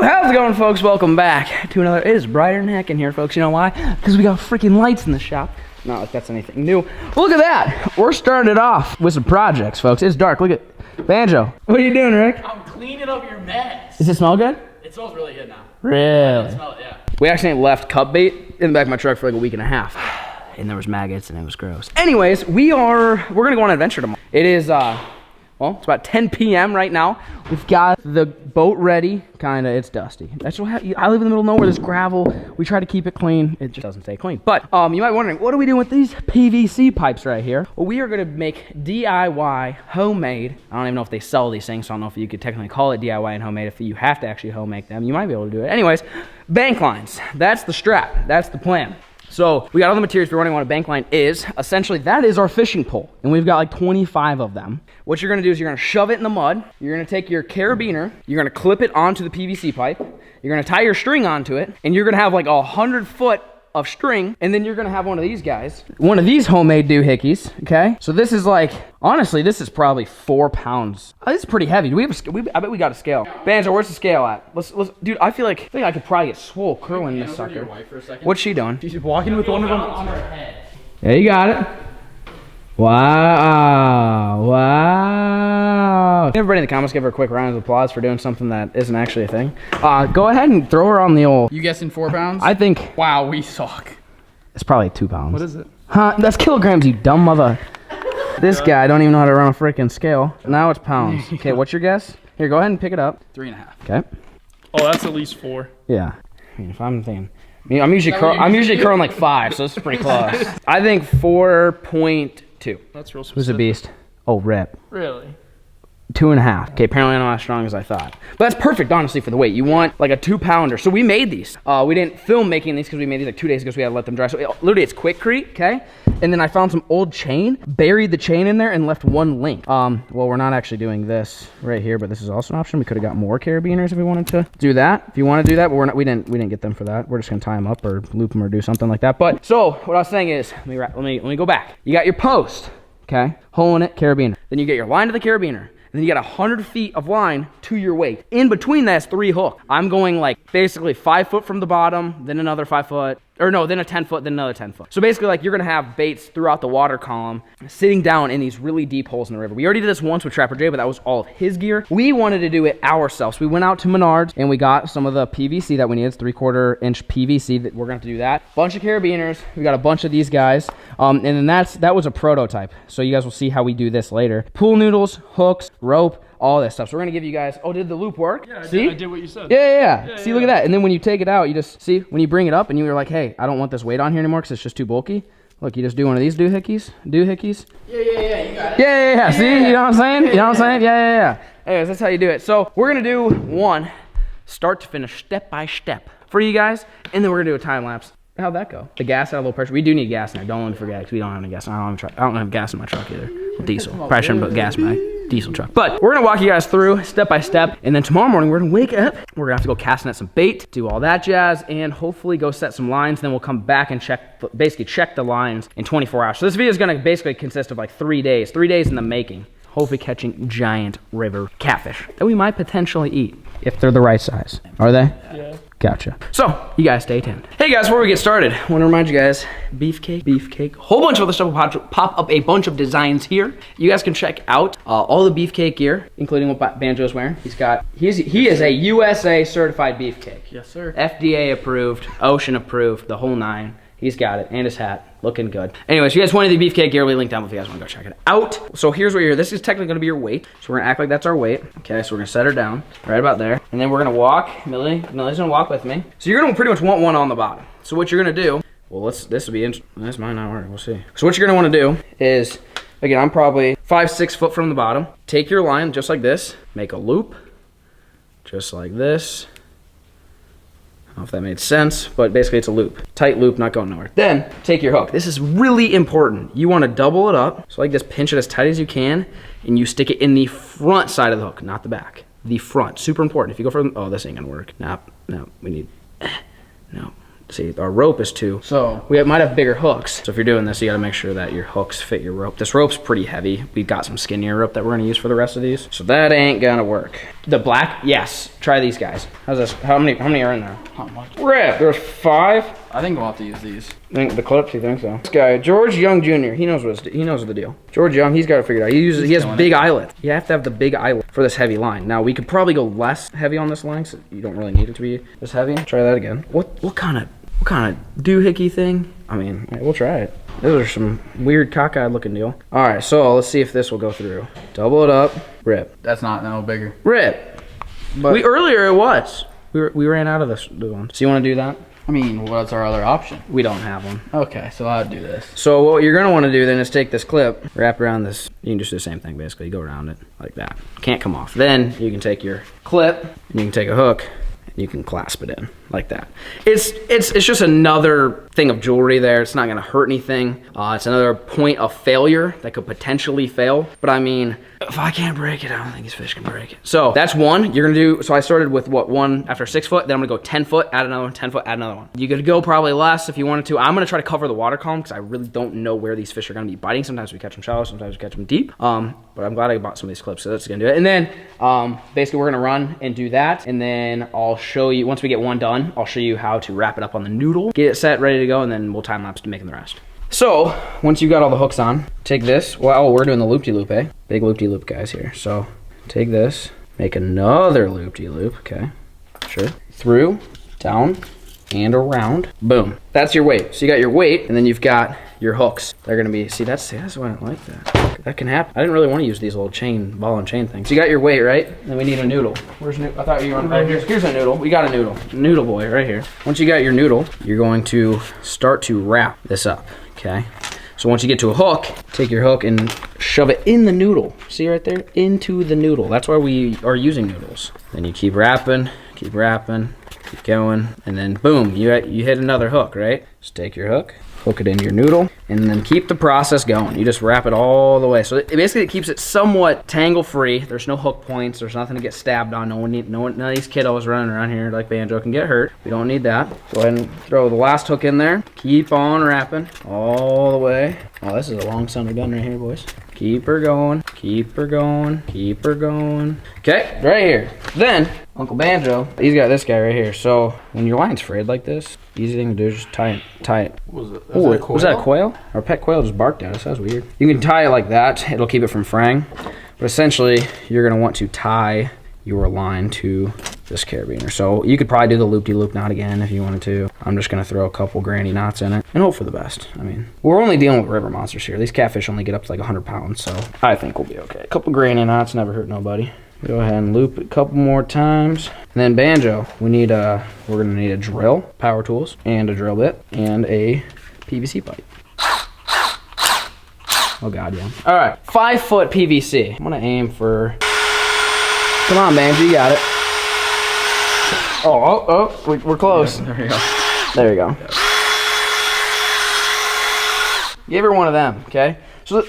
How's it going, folks? Welcome back to another. It is brighter than heck in here, folks. You know why? Because we got freaking lights in the shop. Not like that's anything new. Look at that. We're starting it off with some projects, folks. It's dark. Look at Banjo. What are you doing, Rick? I'm cleaning up your mess. Does it smell good? It smells really good now. Really? I can smell it, yeah. We actually left cup bait in the back of my truck for like a week and a half. And there was maggots and it was gross. Anyways, we're gonna go on an adventure tomorrow. It is well, it's about 10 p.m. right now. We've got the boat ready. Kinda, it's dusty. That's what I live in the middle of nowhere. There's gravel. We try to keep it clean. It just doesn't stay clean. But you might be wondering, what are we doing with these PVC pipes right here? Well, we are gonna make DIY, homemade. I don't even know if they sell these things, so I don't know if you could technically call it DIY and homemade. If you have to actually home make them, you might be able to do it. Anyways, bank lines. That's the strap. That's the plan. So we got all the materials. We're running what a bank line is. Essentially, that is our fishing pole. And we've got like 25 of them. What you're gonna do is you're gonna shove it in the mud. You're gonna take your carabiner. You're gonna clip it onto the PVC pipe. You're gonna tie your string onto it. And you're gonna have like 100 foot of string. And then you're gonna have one of these guys. One of these homemade doohickeys, okay? So this is like, honestly, this is probably 4 pounds. Oh, this is pretty heavy. Do we have I bet we got a scale. Banjo, where's the scale at? Let's dude, I feel like I could probably get swole curling this sucker. What's she doing? She's walking with one of them on her head. Yeah, you got it. Wow, wow. Everybody in the comments give her a quick round of applause for doing something that isn't actually a thing. Go ahead and throw her on the old. You guessing 4 pounds? I think. Wow, we suck. It's probably 2 pounds. What is it? Huh? That's kilograms, you dumb mother. This guy don't even know how to run a freaking scale. Now it's pounds. Okay, what's your guess? Here, go ahead and pick it up. 3.5. Okay. Oh, that's at least 4. Yeah. I mean, if I'm thinking, I'm usually curling like 5, so this is pretty close. I think 4.2. That's real specific. Who's a beast? Oh, rip. Really? 2.5. Okay, apparently I'm not as strong as I thought. But that's perfect, honestly, for the weight. You want like a 2-pounder. So we made these. We didn't film making these because we made these like 2 days ago, so we had to let them dry. So literally, it's quickcrete, okay? And then I found some old chain, buried the chain in there, and left one link. Well, we're not actually doing this right here, but this is also an option. We could have got more carabiners if we wanted to do that. If you want to do that, but we didn't get them for that. We're just gonna tie them up or loop them or do something like that. But so what I was saying is, let me go back. You got your post, okay? Hole in it, carabiner. Then you get your line to the carabiner. And then you got 100 feet of line to your weight. In between that's 3 hooks. I'm going like basically 5 foot from the bottom, then another 5 foot, or no, then a 10 foot, then another 10 foot. So basically like you're gonna have baits throughout the water column sitting down in these really deep holes in the river. We already did this once with Trapper Jay, but that was all of his gear. We wanted to do it ourselves. We went out to Menards and we got some of the PVC that we needed. It's 3/4 inch PVC that we're gonna have to do that. Bunch of carabiners. We got a bunch of these guys. And then that was a prototype. So you guys will see how we do this later. Pool noodles, hooks, rope, all this stuff. So we're gonna give you guys, oh, did the loop work? Yeah, see? I did what you said. Yeah. See, look at that. And then when you take it out, you just, see, when you bring it up and you're like, hey, I don't want this weight on here anymore because it's just too bulky. Look, you just do one of these doohickeys. Yeah, you got it. Yeah. See, you know what I'm saying? You know what I'm saying? Yeah. Anyways, that's how you do it. So we're gonna do one, start to finish, step by step for you guys. And then we're gonna do a time lapse. How'd that go? The gas had a little pressure. We do need gas in there. Don't let me forget, because we don't have any gas. I don't have gas in my truck either. Diesel. Probably shouldn't put gas in my diesel truck. But we're gonna walk you guys through step by step. And then tomorrow morning, we're gonna wake up. We're gonna have to go casting at some bait, do all that jazz, and hopefully go set some lines. Then we'll come back and basically check the lines in 24 hours. So this video is gonna basically consist of like 3 days. 3 days in the making. Hopefully catching giant river catfish that we might potentially eat if they're the right size. Are they? Yeah. Gotcha. So, you guys stay tuned. Hey guys, before we get started, I want to remind you guys, beefcake, whole bunch of other stuff will pop up a bunch of designs here. You guys can check out all the beefcake gear, including what Banjo's wearing. He is a USA certified beefcake. Yes, sir. FDA approved, ocean approved, the whole 9. He's got it, and his hat, looking good. Anyways, you guys wanted the beefcake gear, we linked down if you guys want to go check it out. So here's what this is technically gonna be your weight. So we're gonna act like that's our weight. Okay, so we're gonna set her down, right about there. And then we're gonna walk, Millie's gonna walk with me. So you're gonna pretty much want one on the bottom. So what you're gonna do, well, this might not work, we'll see. So what you're gonna wanna do is, again, I'm probably 5-6 foot from the bottom. Take your line just like this, make a loop, just like this. I don't know if that made sense, but basically it's a loop. Tight loop, not going nowhere. Then, take your hook. This is really important. You want to double it up. So like this, pinch it as tight as you can, and you stick it in the front side of the hook, not the back. The front, super important. If you go for, oh, this ain't gonna work. No, we need, no. See, our rope is 2. So We might have bigger hooks. So if you're doing this, you gotta make sure that your hooks fit your rope. This rope's pretty heavy. We've got some skinnier rope that we're gonna use for the rest of these. So that ain't gonna work. The black, yes. Try these guys. How's this? How many are in there? not much. Rip, there's 5. I think we'll have to use these. Think the clips, you think so? This guy, George Young Jr., he knows the deal. George Young, he's got it figured out. He has big eyelets. You have to have the big eyelet for this heavy line. Now we could probably go less heavy on this line, so you don't really need it to be this heavy. Try that again. What kind of doohickey thing? I mean, we'll try it. Those are some weird cockeyed looking deal. All right, so let's see if this will go through. Double it up, rip. That's not no bigger. Rip. But Earlier it was. We ran out of this one. So you want to do that? I mean, what's our other option? We don't have one. Okay, so I'll do this. So what you're gonna want to do then is take this clip, wrap around this. You can just do the same thing basically. You go around it like that. Can't come off. Then you can take your clip and you can take a hook and you can clasp it in like that. It's just another thing of jewelry there. It's not gonna hurt anything. It's another point of failure that could potentially fail. But I mean, if I can't break it, I don't think these fish can break it. So that's one. You're gonna do, so I started with what, 1 after 6 foot, then I'm gonna go 10 foot, add another one, 10 foot, add another one. You could go probably less if you wanted to. I'm gonna try to cover the water column because I really don't know where these fish are gonna be biting. Sometimes we catch them shallow, sometimes we catch them deep. But I'm glad I bought some of these clips, so that's gonna do it. And then basically we're gonna run and do that. And then I'll show you, once we get one done, I'll show you how to wrap it up on the noodle, get it set, ready to go, and then we'll time lapse to making the rest. So, once you've got all the hooks on, take this. Well, we're doing the loop-de-loop, eh? Big loop-de-loop guys here. So, take this, make another loop-de-loop, okay? Sure. Through, down, and around. Boom. That's your weight. So you got your weight, and then you've got your hooks. They're gonna be, see, that's why I like that. That can happen. I didn't really want to use these little ball and chain things. So you got your weight, right? And then we need a noodle. Where's noodle? I thought you were right here. Here's a noodle. We got a noodle. Noodle boy right here. Once you got your noodle, you're going to start to wrap this up, okay? So once you get to a hook, take your hook and shove it in the noodle. See right there? Into the noodle. That's why we are using noodles. Then you keep wrapping, keep going, and then boom, you hit another hook, right? Just take your hook, hook it into your noodle, and then keep the process going. You just wrap it all the way. So it keeps it somewhat tangle free. There's no hook points. There's nothing to get stabbed on. None of these kiddos running around here like Banjo can get hurt. We don't need that. Go ahead and throw the last hook in there. Keep on wrapping all the way. Oh, this is a long son of a gun right here, boys. Keep her going, keep her going, keep her going. Okay, right here. Then, Uncle Banjo, he's got this guy right here. So, when your line's frayed like this, easy thing to do is just tie it. What was it? Oh, was that a quail? Our pet quail just barked at us. That was weird. You can tie it like that. It'll keep it from fraying. But essentially, you're going to want to tie your line to this carabiner. So you could probably do the loop-de-loop knot again if you wanted to. I'm just going to throw a couple granny knots in it and hope for the best. I mean, we're only dealing with river monsters here. These catfish only get up to like 100 pounds, so I think we'll be okay. A couple granny knots never hurt nobody. Go ahead and loop it a couple more times. And then Banjo, we're gonna need a drill, power tools, and a drill bit, and a PVC pipe. Oh God, yeah. All right, 5 foot PVC. I'm gonna aim for, come on, Banjo, you got it. We're close. There you go. There you go. Give her one of them, okay? So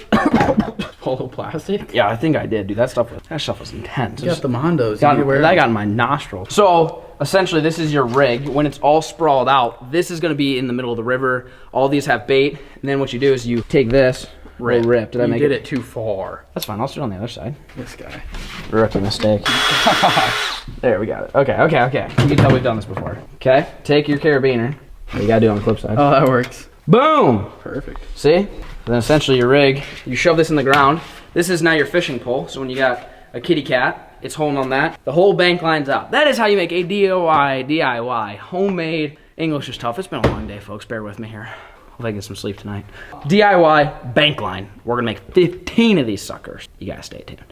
Polo plastic? yeah, I think I did, dude. That stuff was intense. You got the Mondos. That got in my nostrils. So essentially, this is your rig. When it's all sprawled out, this is going to be in the middle of the river. All these have bait, and then what you do is you take this. Rip. Did I make it? You did it too far. That's fine. I'll sit on the other side. This guy. Rookie mistake. There, we got it. Okay. You can tell we've done this before. Okay, take your carabiner. You gotta do it on the clip side. Oh, that works. Boom! Perfect. See? Then essentially your rig, you shove this in the ground. This is now your fishing pole. So when you got a kitty cat, it's holding on that. The whole bank line's out. That is how you make a DIY, homemade. English is tough. It's been a long day, folks. Bear with me here. Hope I get some sleep tonight. DIY bank line. We're gonna make 15 of these suckers. You gotta stay tuned.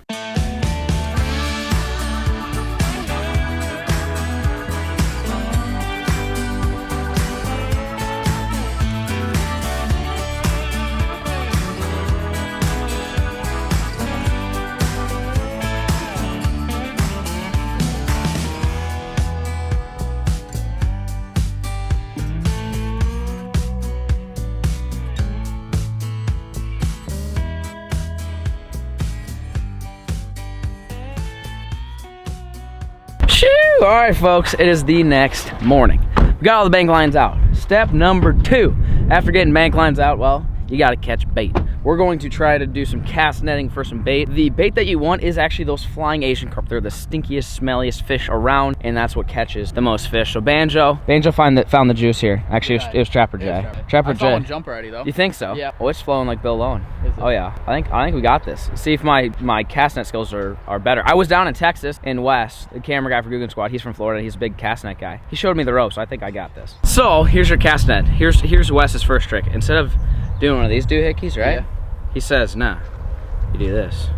All right, folks, it is the next morning. We got all the bank lines out. step number 2. After getting bank lines out, well, you gotta catch bait. We're going to try to do some cast netting for some bait. The bait that you want is actually those flying Asian carp. They're the stinkiest, smelliest fish around, and that's what catches the most fish. So Banjo found the juice here. Actually, it was Trapper J. Trapper J. I saw one jump already though. You think so? Yeah. Oh, it's flowing like Bill Lowen. Is it? Oh yeah. I think we got this. See if my cast net skills are better. I was down in Texas in Wes, the camera guy for Guggen Squad. He's from Florida. He's a big cast net guy. He showed me the ropes, so I think I got this. So here's your cast net. Here's Wes's first trick. Instead of doing one of these doohickeys, right? Yeah. He says, nah, you do this.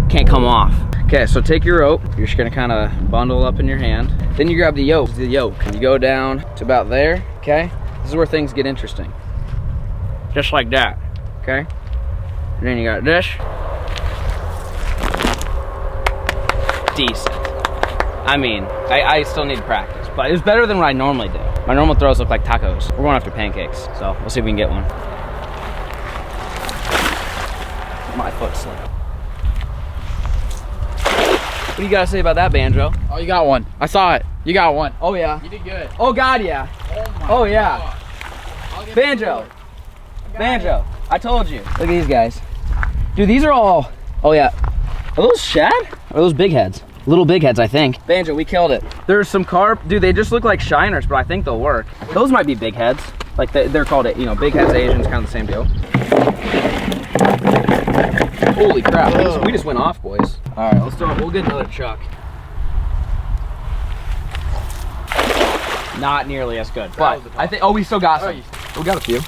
Can't come off. Okay, so take your rope. You're just gonna kind of bundle up in your hand. Then you grab the yoke. You go down to about there, okay? This is where things get interesting. Just like that, okay? And then you got this. Decent. I mean, I still need to practice, but it was better than what I normally do. My normal throws look like tacos. We're going after pancakes, so we'll see if we can get one. My foot slipped. What do you gotta say about that, Banjo? Oh, you got one. I saw it. You got one. Oh yeah. You did good. Oh God, yeah. Oh Oh yeah. Banjo. Banjo. I told you. Look at these guys. Dude, these are all. Oh yeah. Are those shad? Or are those big heads? Little big heads, I think. Banjo, we killed it. There's some carp. Dude, they just look like shiners, but I think they'll work. Those might be big heads. Like they're called, big heads Asians, kind of the same deal. Holy crap, we just went off, boys. All right, we'll get another chuck. Not nearly as good, but I think, we still got some. We got a few.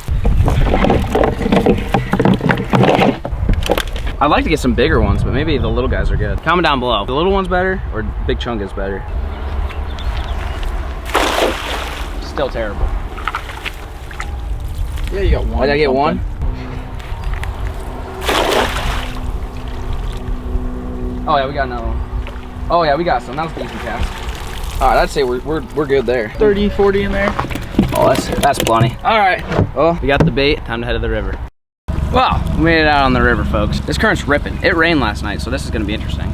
I'd like to get some bigger ones, but maybe the little guys are good. Comment down below. The little one's better or big chunk is better? Still terrible. Yeah, you got one. Did I get one? Oh yeah, we got another one. Oh yeah, we got some. That was the easy cast. All right, I'd say we're good there. 30, 40 in there. Oh, that's plenty. All right. Well, we got the bait. Time to head to the river. Well, we made it out on the river, folks. This current's ripping. It rained last night, so this is gonna be interesting.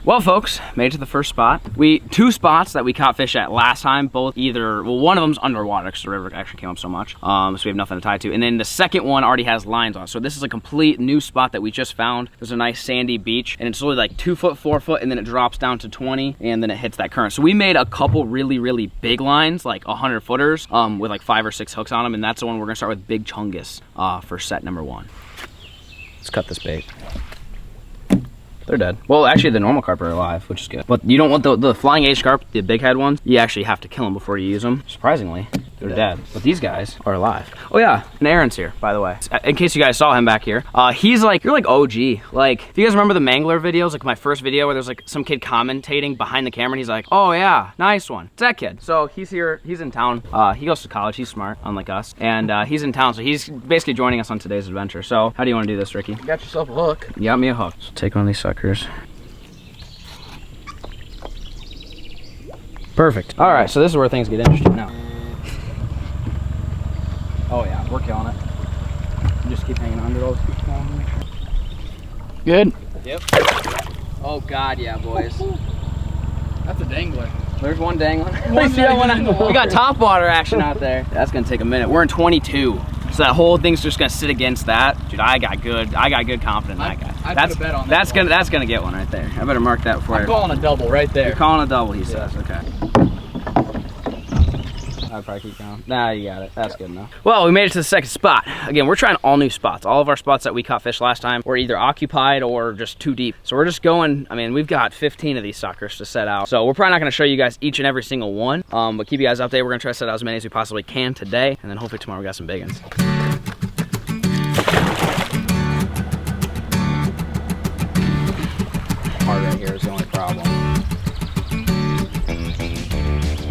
Well, folks, made it to the first spot. Two spots that we caught fish at last time, both one of them's underwater because the river actually came up so much. So we have nothing to tie to. And then the second one already has lines on it. So this is a complete new spot that we just found. There's a nice sandy beach and it's only like 2 foot, 4 foot, and then it drops down to 20 and then it hits that current. So we made a couple really, really big lines, like 100 footers with like 5 or 6 hooks on them. And that's the one we're gonna start with Big Chungus for set number 1. Let's cut this bait. They're dead. Well, actually, the normal carp are alive, which is good. But you don't want the flying Asian carp, the big head ones. You actually have to kill them before you use them. Surprisingly, they're dead. But these guys are alive. Oh yeah, and Aaron's here, by the way. In case you guys saw him back here, you're like OG. Like, if you guys remember the Mangler videos, like my first video where there's like some kid commentating behind the camera, and he's like, "Oh yeah, nice one." It's that kid. So he's here. He's in town. He goes to college. He's smart, unlike us, and he's in town. So he's basically joining us on today's adventure. So how do you want to do this, Ricky? You got yourself a hook. You got me a hook. So take one of these suckers. Perfect. All right, so this is where things get interesting now. Oh yeah, we're killing it. You just keep hanging under those. Good. Yep. Oh God, yeah, boys. That's a dangler. There's one dangling. We got top water action out there. That's gonna take a minute. We're in 22. So that whole thing's just gonna sit against that. Dude, I got good confidence in that guy. I'd put a bet on that that's gonna get one right there. I better mark that for you. I'm calling a double right there. You're calling a double, he says. Okay. I'd probably keep going. Nah, you got it. That's good enough. Well, we made it to the second spot. Again, we're trying all new spots. All of our spots that we caught fish last time were either occupied or just too deep. So we're just going, we've got 15 of these suckers to set out. So we're probably not gonna show you guys each and every single one, but keep you guys updated. We're gonna try to set out as many as we possibly can today, and then hopefully tomorrow we got some big ones. Hard right here is the only problem.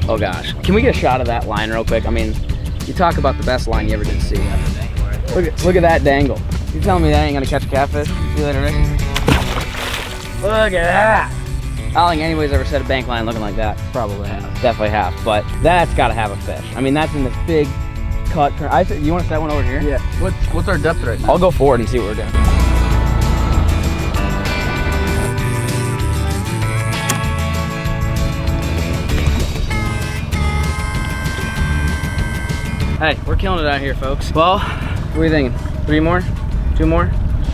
Oh gosh, can we get a shot of that line real quick? You talk about the best line you ever did see. Look at that dangle. You telling me that ain't gonna catch a catfish? See you later, Rick. Look at that. I don't think anybody's ever set a bank line looking like that. Probably have. Definitely have, but that's gotta have a fish. That's in this big cut. You wanna set one over here? Yeah. What's our depth right now? I'll go forward and see what we're doing. Hey, we're killing it out here, folks. Well, what are you thinking? 3 more? 2 more?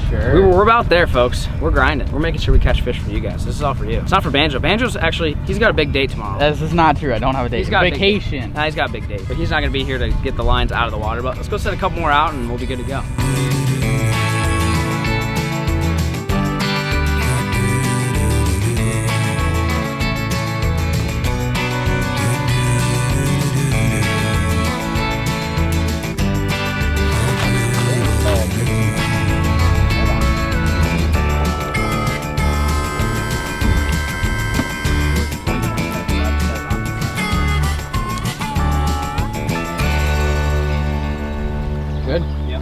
Sure. We're about there, folks. We're grinding. We're making sure we catch fish for you guys. This is all for you. It's not for Banjo. Banjo's actually, he's got a big date tomorrow. This is not true. I don't have a date. He's got vacation. Nah, he's got a big date, but he's not gonna be here to get the lines out of the water. But let's go set a couple more out and we'll be good to go. Good? Yep.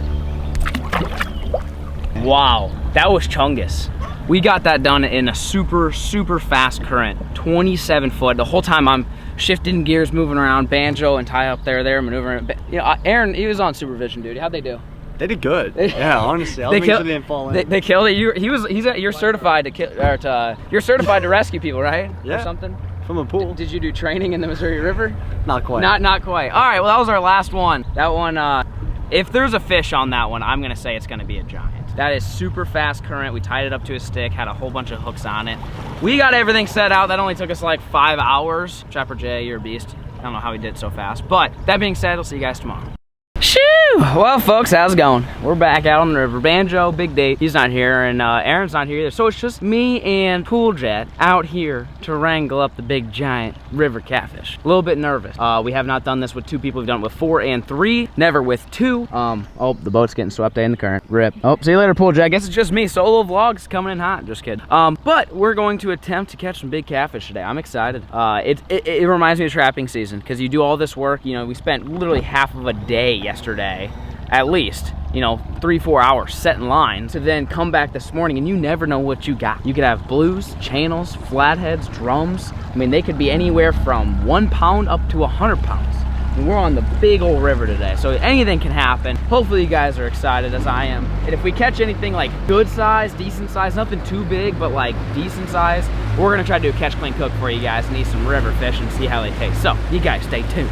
Wow, that was chungus. We got that done in a super, super fast current, 27 foot. The whole time I'm shifting gears, moving around, Banjo and Ty up there, maneuvering. You know, Aaron, he was on supervision, dude. How'd they do? They did good. Yeah, honestly, I'll make sure they didn't fall in. They killed it. You're certified to kill, or you're certified to rescue people, right? Yeah. Or something. From a pool. Did you do training in the Missouri River? Not quite. Not quite. All right. Well, that was our last one. That one. If there's a fish on that one, I'm gonna say it's gonna be a giant. That is super fast current. We tied it up to a stick, had a whole bunch of hooks on it. We got everything set out. That only took us like 5 hours. Trapper Jay, you're a beast. I don't know how he did it so fast. But that being said, I'll see you guys tomorrow. Shoo! Well, folks, how's it going? We're back out on the river. Banjo, big date. He's not here, and Aaron's not here either. So it's just me and Pool Jet out here to wrangle up the big giant river catfish. A little bit nervous. We have not done this with 2 people. We've done it with 4 and 3. Never with 2. Oh, the boat's getting swept in the current. Rip. Oh, see you later, Pool Jet. I guess it's just me. Solo vlogs coming in hot. Just kidding. But we're going to attempt to catch some big catfish today. I'm excited. It reminds me of trapping season because you do all this work. You know, we spent literally half of a day yesterday, at least, you know, 3-4 hours setting lines to then come back this morning and you never know what you got. You could have blues, channels, flatheads, drums. I mean, they could be anywhere from 1 pound up to 100 pounds. And we're on the big old river today, so anything can happen. Hopefully you guys are excited as I am. And if we catch anything like good size, decent size, nothing too big, but like decent size, we're gonna try to do a catch, clean, cook for you guys and eat some river fish and see how they taste. So you guys stay tuned.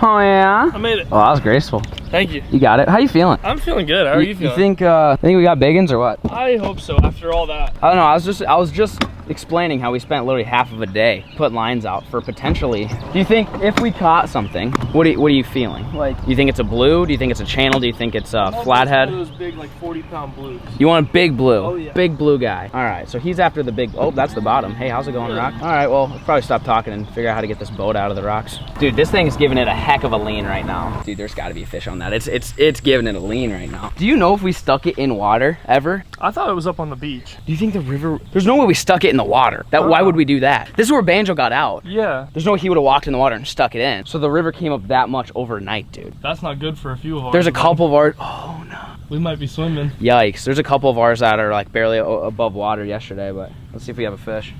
Oh yeah? I made it. Oh, that was graceful. Thank you. You got it. How you feeling? I'm feeling good. How are you feeling? You think we got big uns or what? I hope so. After all that. I don't know. I was just explaining how we spent literally half of a day putting lines out for potentially. Do you think if we caught something, what are you feeling? Like, do you think it's a blue? Do you think it's a channel? Do you think it's a flathead? One of those big, like 40-pound blues. You want a big blue? Oh yeah. Big blue guy. All right. So he's after the big. Oh, that's the bottom. Hey, how's it going, Rock? All right. Well, we'll probably stop talking and figure out how to get this boat out of the rocks. Dude, this thing is giving it a heck of a lean right now. Dude, there's got to be a fish on that. It's giving it a lean right now. Do you know if we stuck it in water ever? I thought it was up on the beach. Do you think the river? There's no way we stuck it in the water. Why would we do that? This is where Banjo got out. Yeah. There's no way he would have walked in the water and stuck it in. So the river came up that much overnight, dude. That's not good for a few of ours. There's a couple of ours. Oh no. We might be swimming. Yikes. There's a couple of ours that are like barely above water yesterday, but let's see if we have a fish.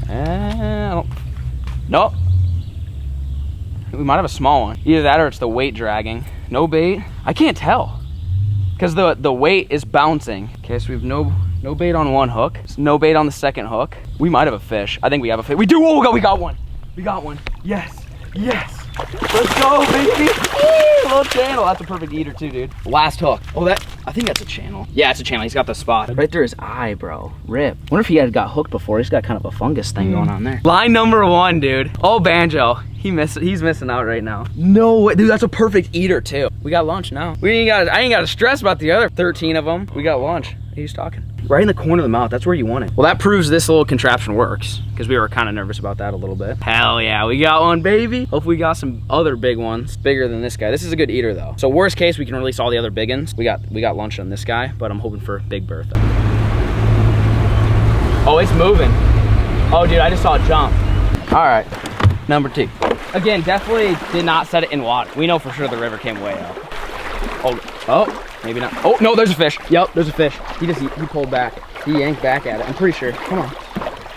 I don't. Nope. We might have a small one. Either that or it's the weight dragging. No bait. I can't tell because the weight is bouncing. Okay, so we have no bait on one hook. No bait on the second hook. We might have a fish. I think we have a fish. We do. Oh, we got one. We got one. Yes. Yes. Let's go, baby. Little channel. That's a perfect eater too, dude. Last hook. Oh, I think that's a channel. Yeah, it's a channel. He's got the spot right through his eye, bro. Rip. Wonder if he had got hooked before. He's got kind of a fungus thing going on there. Line number 1, dude. Oh, Banjo. He's missing out right now. No way, dude. That's a perfect eater too. We got lunch now. I ain't got to stress about the other 13 of them. We got lunch. He's talking. Right in the corner of the mouth. That's where you want it. Well, that proves this little contraption works because we were kind of nervous about that a little bit. Hell yeah, we got one, baby. Hopefully we got some other big ones, bigger than this guy. This is a good eater though. So worst case, we can release all the other big ones. We got lunch on this guy, but I'm hoping for Big Bertha. Oh, it's moving. Oh, dude, I just saw it jump. All right, number 2. Again, definitely did not set it in water. We know for sure the river came way up. Oh, maybe not. Oh, no, there's a fish. Yep, there's a fish. He pulled back. He yanked back at it. I'm pretty sure. Come on.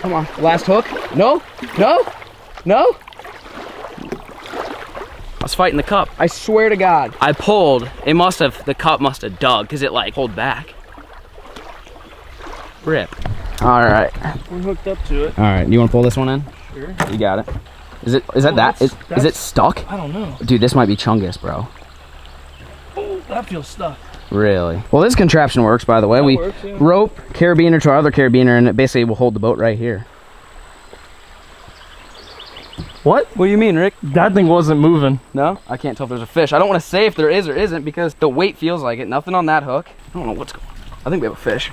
Come on. Last hook. No, no, no. I was fighting the cup. I swear to God. I pulled. The cup must have dug because it like pulled back. Rip. All right. We're hooked up to it. All right, you want to pull this one in? Sure. You got it. Is it stuck? I don't know. Dude, this might be chungus, bro. Oh, that feels stuck. Really? Well, this contraption works, by the way. We works, yeah. rope carabiner to our other carabiner, and it basically will hold the boat right here. What? What do you mean, Rick? That thing wasn't moving. No? I can't tell if there's a fish. I don't want to say if there is or isn't because the weight feels like it. Nothing on that hook. I don't know what's going on. I think we have a fish.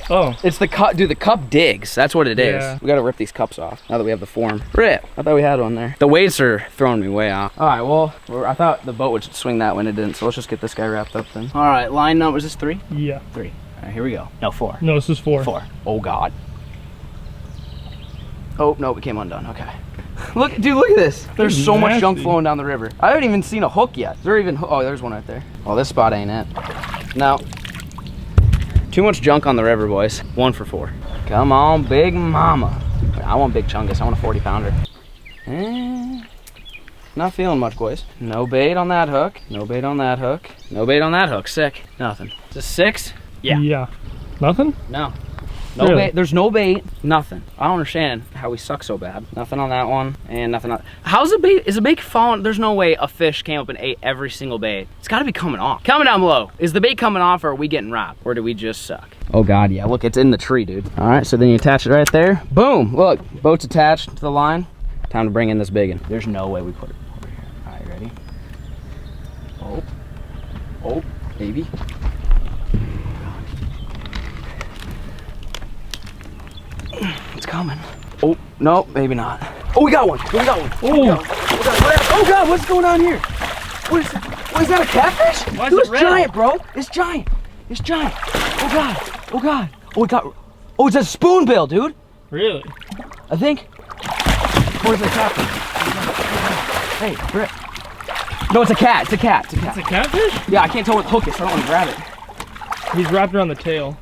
Oh. It's the cup, dude, the cup digs. That's what it is. Yeah. We gotta rip these cups off now that we have the form. Rip. I thought we had one there. The weights are throwing me way off. All right, well, I thought the boat would swing that when it didn't, so let's just get this guy wrapped up then. All right, line number, is this 3? Yeah. 3. All right, here we go. No, 4. No, this is 4. 4. Oh, God. Oh, no, it came undone. Okay. Look, dude, look at this. There's so much junk flowing down the river. I haven't even seen a hook yet. Is there even, oh, there's one right there. Well, this spot ain't it. No. Too much junk on the river, boys. 1 for 4. Come on, big mama. I want big chungus. I want a 40 pounder. Not feeling much, boys. No bait on that hook. No bait on that hook. No bait on that hook. Sick. Nothing. Is this 6? Yeah. Yeah. Nothing? No. No Really? bait. There's no bait. Nothing. I don't understand how we suck so bad. Nothing on that one, and nothing on. How's the bait? Is the bait falling? There's no way a fish came up and ate every single bait. It's got to be coming off. Comment down below. Is the bait coming off, or are we getting robbed, or do we just suck? Oh God, yeah. Look, it's in the tree, dude. All right, so then you attach it right there. Boom. Look, boat's attached to the line. Time to bring in this big one. There's no way we put it over here. All right, ready? Oh. Oh, baby. It's coming. Oh, no, maybe not. Oh, we got one. We got one. Oh. Oh, God, what's going on here? What is that, a catfish? Why is Dude, it it's red? giant, bro. It's giant. It's giant. Oh, God. Oh, God. Oh, it got, oh, it's a spoonbill, dude. Really? I think. Or is it a catfish? Hey, Britt. No, it's a cat. It's a cat. It's a cat. It's a catfish? Yeah, I can't tell what the hook is, so I don't want to grab it. He's wrapped around the tail.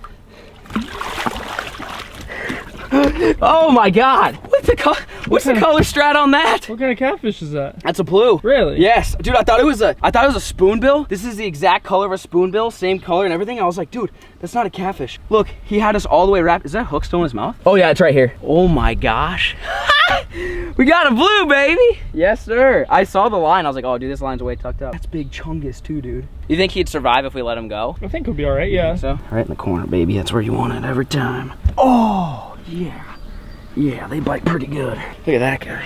Oh my God! What's the color strat on that? What kind of catfish is that? That's a blue. Really? Yes, dude. I thought it was a spoonbill. This is the exact color of a spoonbill, same color and everything. I was like, dude, that's not a catfish. Look, he had us all the way wrapped. Is that hook still in his mouth? Oh yeah, it's right here. Oh my gosh. We got a blue, baby. Yes, sir. I saw the line. I was like, oh, dude, this line's way tucked up. That's big chungus too, dude. You think he'd survive if we let him go? I think he'll be all right, yeah. So, right in the corner, baby. That's where you want it every time. Oh. Yeah, yeah, they bite pretty good. Look at that guy.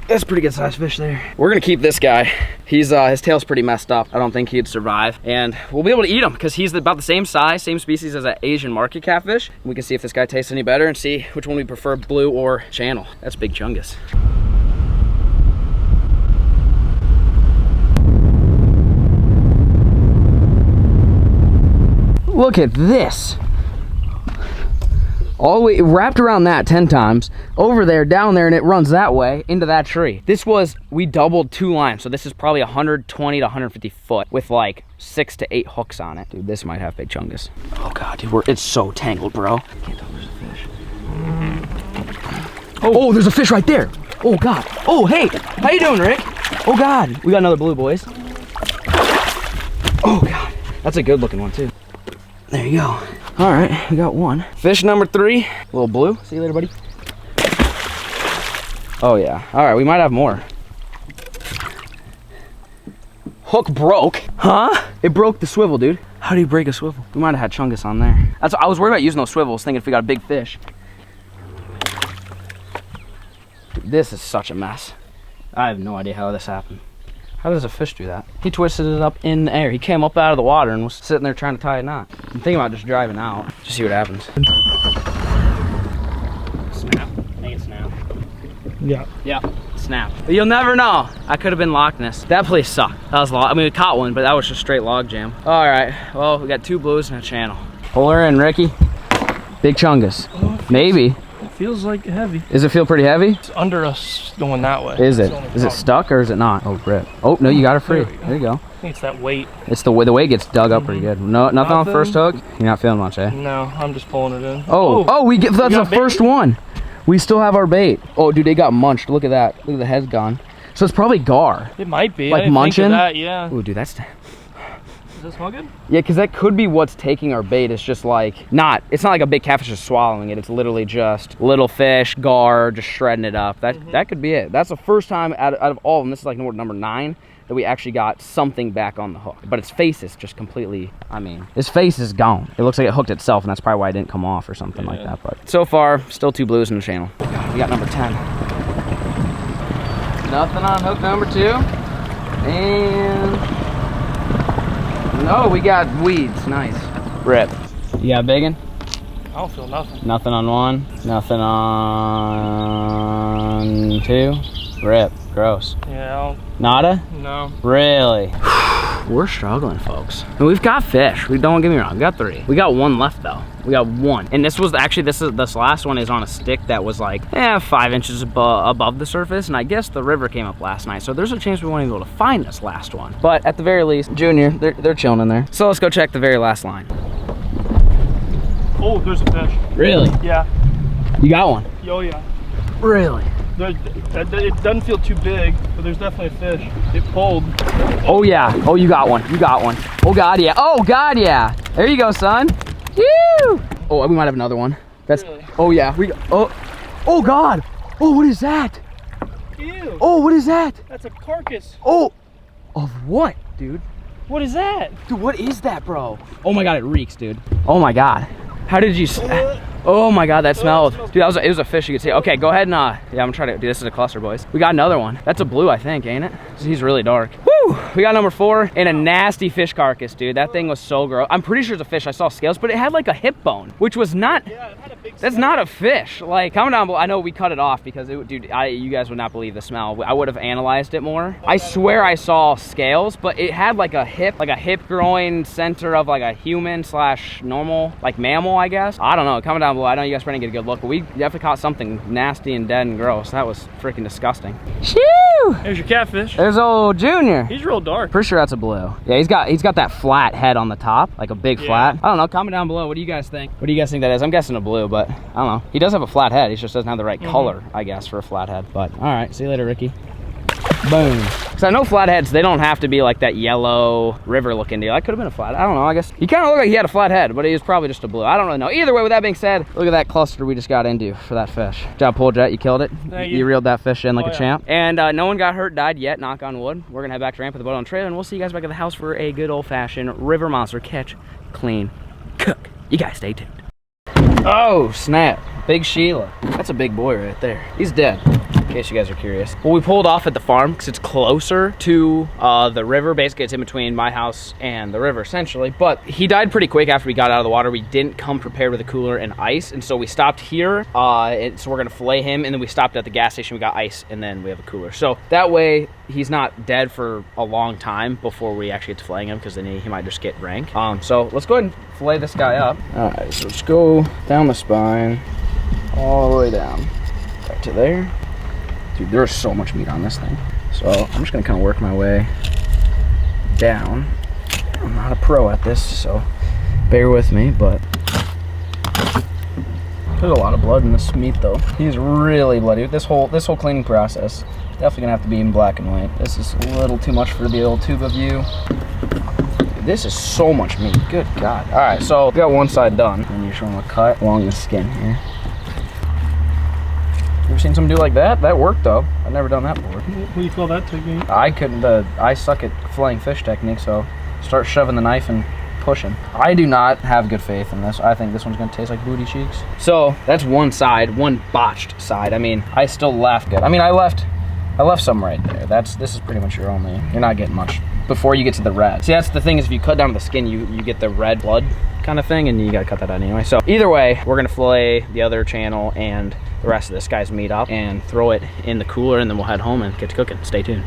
That's a pretty good sized fish there. We're gonna keep this guy. He's his tail's pretty messed up. I don't think he'd survive, and we'll be able to eat him because he's about the same size, same species as that Asian market catfish. We can see if this guy tastes any better and see which one we prefer, blue or channel. That's big chungus. Look at this. All the way wrapped around that 10 times, over there, down there, and it runs that way into that tree. We doubled 2 lines, so this is probably 120 to 150 foot with like 6 to 8 hooks on it. Dude, this might have big chungus. Oh God, dude, it's so tangled, bro. I can't tell there's a fish. Oh, there's a fish right there. Oh God. Oh, hey, how you doing, Rick? Oh God, we got another blue, boys. Oh God, that's a good looking one too. There you go. All right, we got one. Fish number 3, a little blue. See you later, buddy. Oh yeah, all right, we might have more. Hook broke. Huh? It broke the swivel, dude. How do you break a swivel? We might have had chungus on there. I was worried about using those swivels, thinking if we got a big fish. Dude, this is such a mess. I have no idea how this happened. How does a fish do that? He twisted it up in the air. He came up out of the water and was sitting there trying to tie a knot. I'm thinking about just driving out. Just see what happens. Snap. I think it's snap. Yeah. Yeah, snap. But you'll never know. I could have been Loch Ness. That place sucked. That was I mean, we caught one, but that was just straight log jam. All right, well, we got 2 blues and a channel. Pull her in, Ricky. Big chungus. Maybe. It feels like heavy. Does it feel pretty heavy? It's under us going that way. Is it? Is it stuck or is it not? Oh, rip. Oh, no, you got her free. There you go. I think it's that weight. It's the way the weight gets dug up pretty good. No, nothing on the first hook. You're not feeling much, eh? No, I'm just pulling it in. Oh, that's the first one. We still have our bait. Oh, dude, they got munched. Look at that. Look at the head's gone. So it's probably gar. It might be. Like munching? That, yeah. Oh, dude, that's. Does it smell good? Yeah, because that could be what's taking our bait. It's just like, it's not like a big catfish is swallowing it. It's literally just little fish, gar, just shredding it up. That could be it. That's the first time out of all of them, this is like number 9, that we actually got something back on the hook. But its face is just completely, I mean, his face is gone. It looks like it hooked itself, and that's probably why it didn't come off or something like that. But so far, still 2 blues in the channel. We got number 10. Nothing on hook number 2. And no, we got weeds. Nice. Rip. You got a big one? I don't feel nothing. Nothing on 1. Nothing on 2. Rip. Gross. Yeah. Nada? No. Really? We're struggling, folks. And we've got fish. Don't get me wrong. We got 3. We got 1 left though. We got 1. And this was actually, this last one is on a stick that was like 5 inches above the surface. And I guess the river came up last night, so there's a chance we won't even be able to find this last one. But at the very least, Junior, they're chilling in there. So let's go check the very last line. Oh, there's a fish. Really? Yeah. You got one? Oh yeah. Really? It doesn't feel too big, but there's definitely a fish. It pulled. Oh yeah. Oh, you got one. You got one. Oh God, yeah. Oh God, yeah. There you go, son. Woo! Oh, we might have another one. That's. Really? Oh yeah. Oh God. Oh, what is that? Ew. Oh, what is that? That's a carcass. Oh. Of what, dude? What is that? Dude, what is that, bro? Oh my God, it reeks, dude. Oh my God. How did you? Oh my God, that smelled. Dude, it was a fish you could see. Okay, go ahead and yeah, I'm trying to. Dude, this is a cluster, boys. We got another one. That's a blue, I think, ain't it? He's really dark. Woo! We got number 4 and a nasty fish carcass, dude. That thing was so gross. I'm pretty sure it's a fish. I saw scales, but it had like a hip bone, which was not. Yeah, it had a big. That's not a fish. Like, comment down below. I know we cut it off because dude, you guys would not believe the smell. I would have analyzed it more. I swear I saw scales, but it had like a hip growing center of like a human / normal, like mammal, I guess. I don't know. Comment down below. I know you guys are trying to get a good look, but we definitely caught something nasty and dead and gross. That was freaking disgusting. Shoo! There's your catfish. There's old Junior. He's real dark. Pretty sure that's a blue. Yeah, he's got that flat head on the top, like a big flat. I don't know. Comment down below. What do you guys think? What do you guys think that is? I'm guessing a blue, but I don't know. He does have a flat head. He just doesn't have the right color, I guess, for a flat head. But all right, see you later, Ricky. Boom. Because I know flatheads, they don't have to be like that yellow river looking deal. That could have been a flat. I don't know. I guess he kind of looked like he had a flat head, but he was probably just a blue. I don't really know. Either way, with that being said, look at that cluster we just got into for that fish. Good job, Pole Jet. You killed it. Thank you. You reeled that fish in like a champ. And no one got hurt, died yet, knock on wood. We're going to head back to ramp with the boat on the trailer, and we'll see you guys back at the house for a good old-fashioned river monster catch, clean, cook. You guys stay tuned. Oh, snap. Big Sheila. That's a big boy right there. He's dead, in case you guys are curious. Well, we pulled off at the farm because it's closer to the river. Basically, it's in between my house and the river, essentially. But he died pretty quick after we got out of the water. We didn't come prepared with a cooler and ice, and so we stopped here. So we're gonna fillet him, and then we stopped at the gas station. We got ice, and then we have a cooler. So that way, he's not dead for a long time before we actually get to filleting him, because then he might just get rank. So let's go ahead and fillet this guy up. All right, so let's go down the spine, all the way down, right to there. Dude, there's so much meat on this thing. So I'm just gonna kind of work my way down. I'm not a pro at this, so bear with me, but there's a lot of blood in this meat though. He's really bloody. This whole cleaning process, definitely gonna have to be in black and white. This is a little too much for the old tube of view. This is so much meat, good God. All right, so we got one side done, and you're showing a cut along the skin here. Ever seen someone do like that? That worked though. I've never done that before. What do you call that technique? I couldn't, I suck at filleting fish technique, so start shoving the knife and pushing. I do not have good faith in this. I think this one's gonna taste like booty cheeks. So that's one side, one botched side. I mean, I still left good. I mean, I left some right there. This is pretty much your only, you're not getting much before you get to the red. See, that's the thing, is if you cut down to the skin, you get the red blood kind of thing, and you gotta cut that out anyway. So either way, we're gonna fillet the other channel and the rest of this guy's meat up and throw it in the cooler, and then we'll head home and get to cooking. Stay tuned.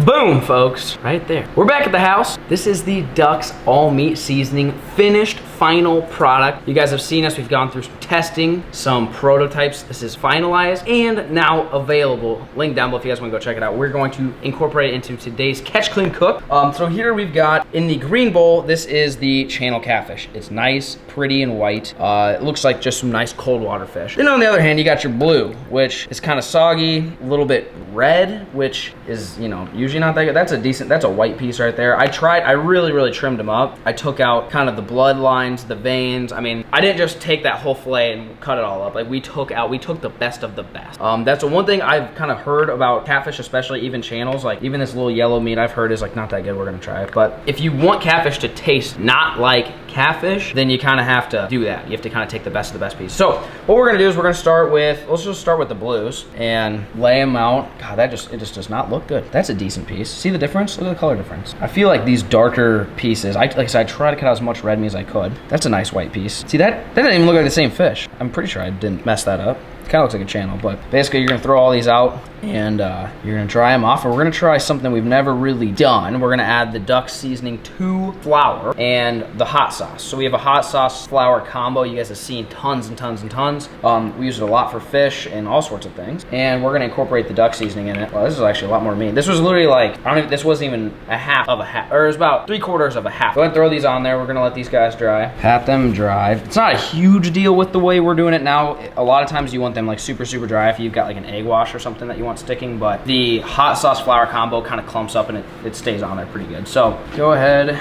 Boom, folks, right there. We're back at the house. This is the Ducks all meat seasoning, finished final product. You guys have seen us. We've gone through some testing, some prototypes. This is finalized and now available. Link down below if you guys want to go check it out. We're going to incorporate it into today's Catch Clean Cook. So here we've got, in the green bowl, this is the channel catfish. It's nice, pretty, and white. It looks like just some nice cold water fish. Then on the other hand, you got your blue, which is kind of soggy, a little bit red, which is, you know, Usually not that good. That's a white piece right there. I really trimmed them up. I took out kind of the blood lines, the veins. I mean, I didn't just take that whole fillet and cut it all up. Like we took the best of the best. That's the one thing I've kind of heard about catfish, especially even channels, like even this little yellow meat I've heard is like not that good. We're gonna try it. But if you want catfish to taste not like catfish, then you kind of have to do that. You have to kind of take the best of the best piece. So what we're gonna do is we're gonna start with, let's just start with the blues and lay them out. God, it just does not look good. That's a decent piece. See the difference? Look at the color difference. I feel like these darker pieces, like I said, I try to cut out as much red meat as I could. That's a nice white piece. See that didn't even look like the same fish. I'm pretty sure I didn't mess that up. Kind of looks like a channel, but basically you're gonna throw all these out and you're gonna dry them off. And we're gonna try something we've never really done. We're gonna add the duck seasoning to flour and the hot sauce. So we have a hot sauce flour combo. You guys have seen tons and tons and tons. We use it a lot for fish and all sorts of things. And we're gonna incorporate the duck seasoning in it. Well, this is actually a lot more meat. This was literally like, this wasn't even a half of a half, or it was about 3/4 of a half. Go ahead and throw these on there. We're gonna let these guys dry. Pat them dry. It's not a huge deal with the way we're doing it now. A lot of times you want them like super dry if you've got like an egg wash or something that you want sticking, but the hot sauce flour combo kind of clumps up and it stays on there pretty good. So go ahead.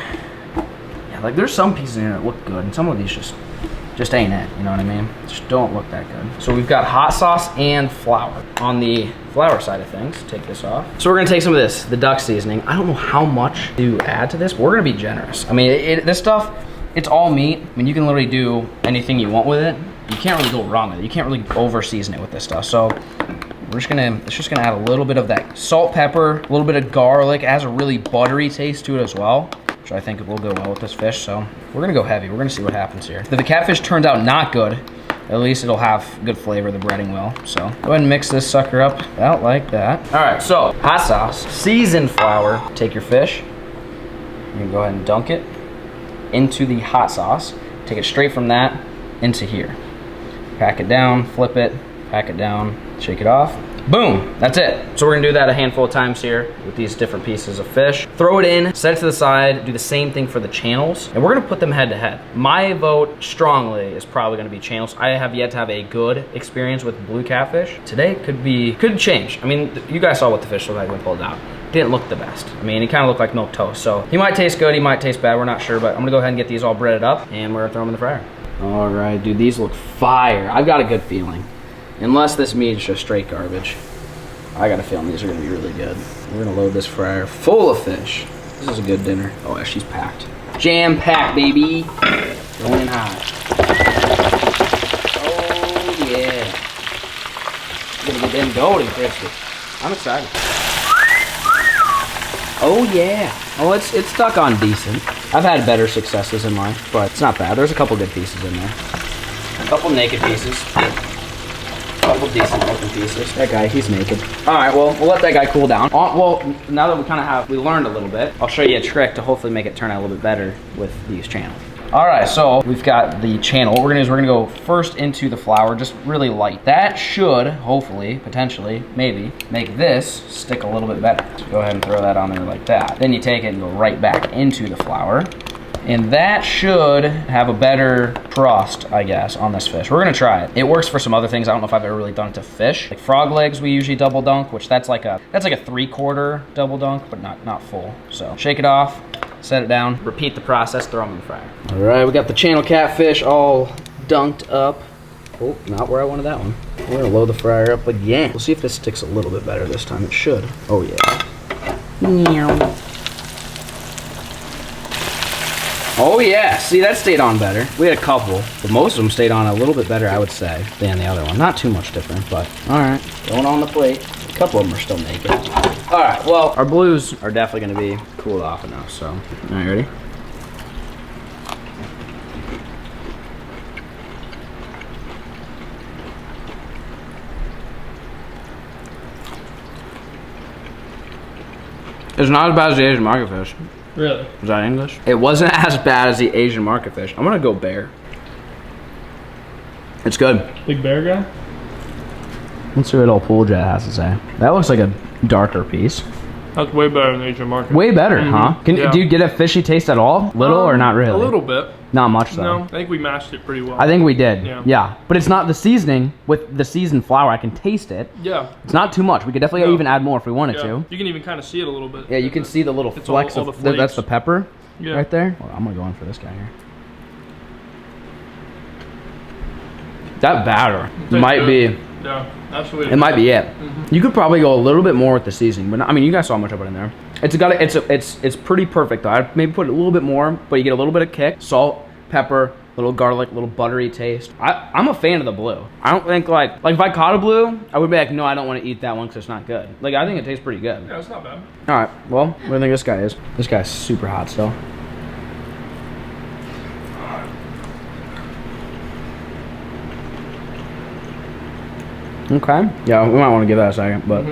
Yeah, like there's some pieces in here that look good and some of these just ain't it, you know what I mean? Just don't look that good. So we've got hot sauce and flour. On the flour side of things, take this off. So we're gonna take some of this, the duck seasoning. I don't know how much to add to this, but we're gonna be generous. I mean, this stuff, it's all meat. I mean, you can literally do anything you want with it. You can't really go wrong with it. You can't really over season it with this stuff. So it's just gonna add a little bit of that salt, pepper, a little bit of garlic. It has a really buttery taste to it as well, which I think will go well with this fish. So we're gonna go heavy. We're gonna see what happens here. If the catfish turns out not good, at least it'll have good flavor, the breading will. So go ahead and mix this sucker up about like that. All right, so hot sauce, seasoned flour. Take your fish, you can go ahead and dunk it into the hot sauce. Take it straight from that into here. Pack it down, flip it, pack it down, shake it off. Boom, that's it. So we're gonna do that a handful of times here with these different pieces of fish. Throw it in, set it to the side, do the same thing for the channels, and we're gonna put them head to head. My vote strongly is probably gonna be channels. I have yet to have a good experience with blue catfish. Today could change. I mean, you guys saw what the fish looked like when we pulled it out. Didn't look the best. I mean, it kind of looked like milk toast. So he might taste good, he might taste bad, we're not sure, but I'm gonna go ahead and get these all breaded up and we're gonna throw them in the fryer. All right, dude, these look fire. I've got a good feeling. Unless this meat is just straight garbage, I got a feeling these are gonna be really good. We're gonna load this fryer full of fish. This is a good dinner. Oh yeah, she's packed. Jam-packed, baby. Going in hot. Oh yeah. Gonna get them golden crispy. I'm excited. Oh yeah. Oh, it's stuck on decent. I've had better successes in life, but it's not bad. There's a couple good pieces in there. A couple naked pieces. A couple decent looking pieces. That guy, he's naked. All right, well, we'll let that guy cool down. Well, now that we learned a little bit, I'll show you a trick to hopefully make it turn out a little bit better with these channels. All right, so we've got the channel. What we're gonna do is we're gonna go first into the flour, just really light. That should, hopefully, potentially, maybe, make this stick a little bit better. So go ahead and throw that on there like that. Then you take it and go right back into the flour. And that should have a better crust, I guess, on this fish. We're gonna try it. It works for some other things. I don't know if I've ever really done it to fish. Like frog legs, we usually double dunk, which that's like a 3/4 double dunk, but not full. So shake it off, set it down, repeat the process, throw them in the fryer. All right, we got the channel catfish all dunked up. Oh, not where I wanted that one. We're gonna load the fryer up again. We'll see if this sticks a little bit better this time. It should. Oh yeah. Meow. Oh yeah, see that stayed on better. We had a couple, but most of them stayed on a little bit better, I would say, than the other one. Not too much different, but all right, going on the plate. A couple of them are still naked. All right, well, our blues are definitely gonna be cooled off enough, so. All right, ready? It's not as bad as the Asian market fish. Really? Is that English? It wasn't as bad as the Asian market fish. I'm gonna go bear. It's good. Big bear guy? Let's see what old Pool Jet has to say. That looks like a darker piece. That's way better than Asian market. Way better, huh? Do you get a fishy taste at all? Little or not really? A little bit. Not much though. No, I think we mashed it pretty well. I think we did. Yeah. Yeah. But it's not the seasoning with the seasoned flour. I can taste it. Yeah. It's not too much. We could definitely even add more if we wanted to. You can even kind of see it a little bit. Yeah, you can see the little flecks all of the flakes. that's the pepper right there. Well, I'm gonna go in for this guy here. That batter might be. Yeah, absolutely. It might be it. You could probably go a little bit more with the seasoning, but not, I mean, you guys saw how much I put in there. It's pretty perfect though. I'd maybe put a little bit more, but you get a little bit of kick, salt, pepper, little garlic, little buttery taste. I'm a fan of the blue. I don't think like if I caught a blue, I would be like, no, I don't want to eat that one because it's not good. Like I think it tastes pretty good. Yeah, it's not bad. All right, well, what do you think this guy is? This guy's super hot still. Okay. Yeah, we might want to give that a second, but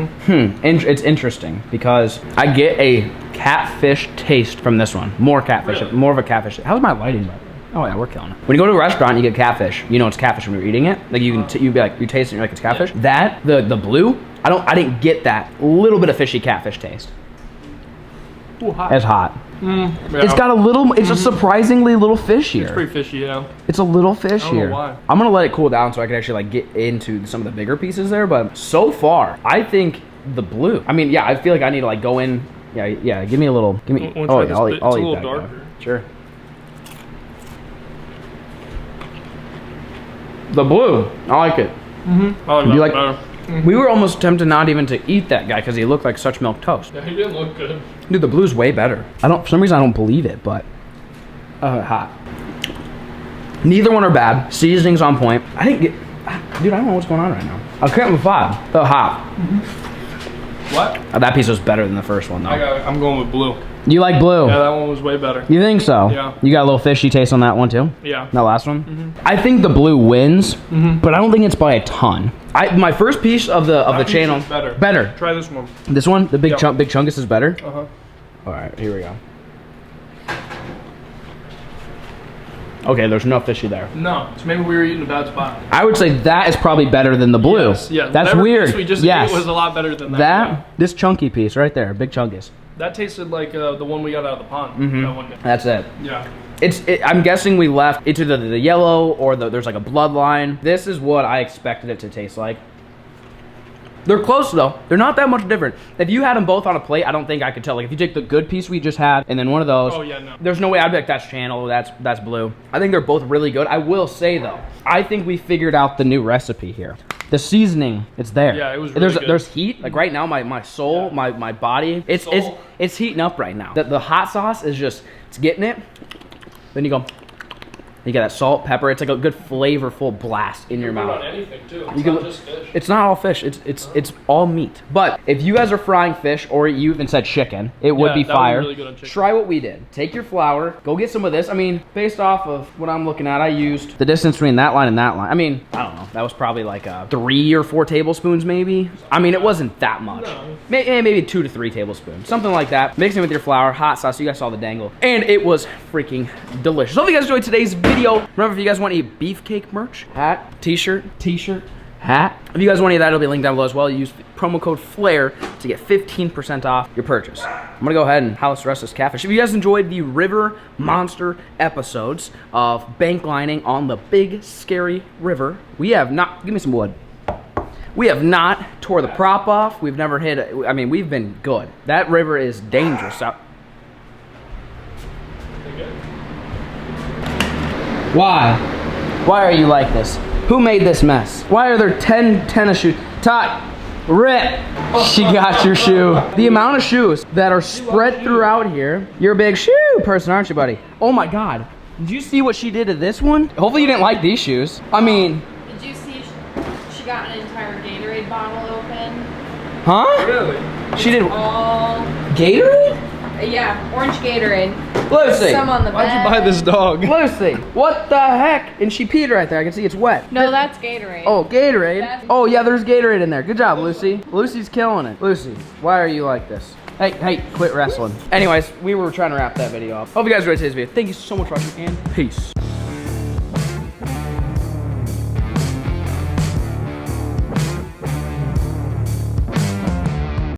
it's interesting because I get a catfish taste from this one. More catfish, more of a catfish. How's my lighting, by the way? Oh yeah, we're killing it. When you go to a restaurant, you get catfish. You know it's catfish when you're eating it. Like you can, you taste it, and you're like it's catfish. That the blue, I didn't get that little bit of fishy catfish taste. Ooh, hot. It's hot. Yeah. It's got a little. It's a surprisingly little fishier. It's pretty fishy, yeah. It's a little fishier. I don't know why. I'm gonna let it cool down so I can actually like get into some of the bigger pieces there. But so far, I think the blue. I mean, yeah, I feel like I need to like go in. Yeah. Give me a little. Give me. Oh, yeah, I'll eat a little that. darker. Guy. Sure. The blue. I like it. I like Do you like? better. We were almost tempted not even to eat that guy because he looked like such milk toast. Yeah, he didn't look good. Dude, the blue's way better. For some reason I don't believe it, but hot. Neither one are bad. Seasoning's on point. Dude, I don't know what's going on right now. I'll count with 5. Oh, hot. What? That piece was better than the first one though. I'm going with blue. You like blue? Yeah, that one was way better. You think so? Yeah. You got a little fishy taste on that one too? Yeah. That last one? I think the blue wins, but I don't think it's by a ton. My first piece of the channel. Better. Try this one. This one, the big chungus is better. Uh-huh. All right, here we go. Okay, there's no fishy there. No, so maybe we were eating a bad spot. I would say that is probably better than the blue. Yes, yeah. That's weird. Piece we just ate was a lot better than that. This chunky piece right there, big chungus. That tasted like the one we got out of the pond. That one day. That's it. Yeah. I'm guessing we left it's either the yellow or there's like a bloodline. This is what I expected it to taste like. They're close though. They're not that much different. If you had them both on a plate, I don't think I could tell. Like if you take the good piece we just had and then one of those, oh yeah, no. There's no way I'd be like that's channel, that's blue. I think they're both really good. I will say though, I think we figured out the new recipe here. The seasoning, it's there. Yeah, it was really good. There's heat. Like right now, my soul, my body, it's heating up right now. The hot sauce is just it's getting it. Then you go. You get that salt, pepper. It's like a good flavorful blast in your mouth. On anything too. It's not just fish. It's not all fish. It's all meat. But if you guys are frying fish, or you even said chicken, it would be fire. Really good on chicken. Try what we did. Take your flour. Go get some of this. I mean, based off of what I'm looking at, I used the distance between that line and that line. I mean, I don't know. That was probably like 3 or 4 tablespoons, maybe. I mean, it wasn't that much. No. Maybe 2 to 3 tablespoons, something like that. Mix it with your flour, hot sauce. You guys saw the dangle, and it was freaking delicious. So if you guys enjoyed today's video. Remember, if you guys want any beefcake merch, hat, t-shirt, hat. If you guys want any of that, it'll be linked down below as well. Use promo code FLAIR to get 15% off your purchase. I'm gonna go ahead and house the rest of this catfish. If you guys enjoyed the river monster episodes of bank lining on the big scary river, we have not, give me some wood. We have not tore the prop off. We've never hit, I mean, we've been good. That river is dangerous. Why? Why are you like this? Who made this mess? Why are there 10 tennis shoes? Todd, rip. She got your shoe. The amount of shoes that are spread throughout here. You're a big shoe person, aren't you, buddy? Oh my God. Did you see what she did to this one? Hopefully you didn't like these shoes. I mean. Did you see she got an entire Gatorade bottle open? Huh? Really? She did. All Gatorade? Yeah, orange Gatorade. Lucy. Some on the bed. Why'd you buy this dog? Lucy, what the heck? And she peed right there. I can see it's wet. No, that's Gatorade. Oh, Gatorade. Oh, yeah, there's Gatorade in there. Good job, Lucy. Lucy's killing it. Lucy, why are you like this? Hey, quit wrestling. Anyways, we were trying to wrap that video up. Hope you guys enjoyed today's video. Thank you so much for watching, and peace.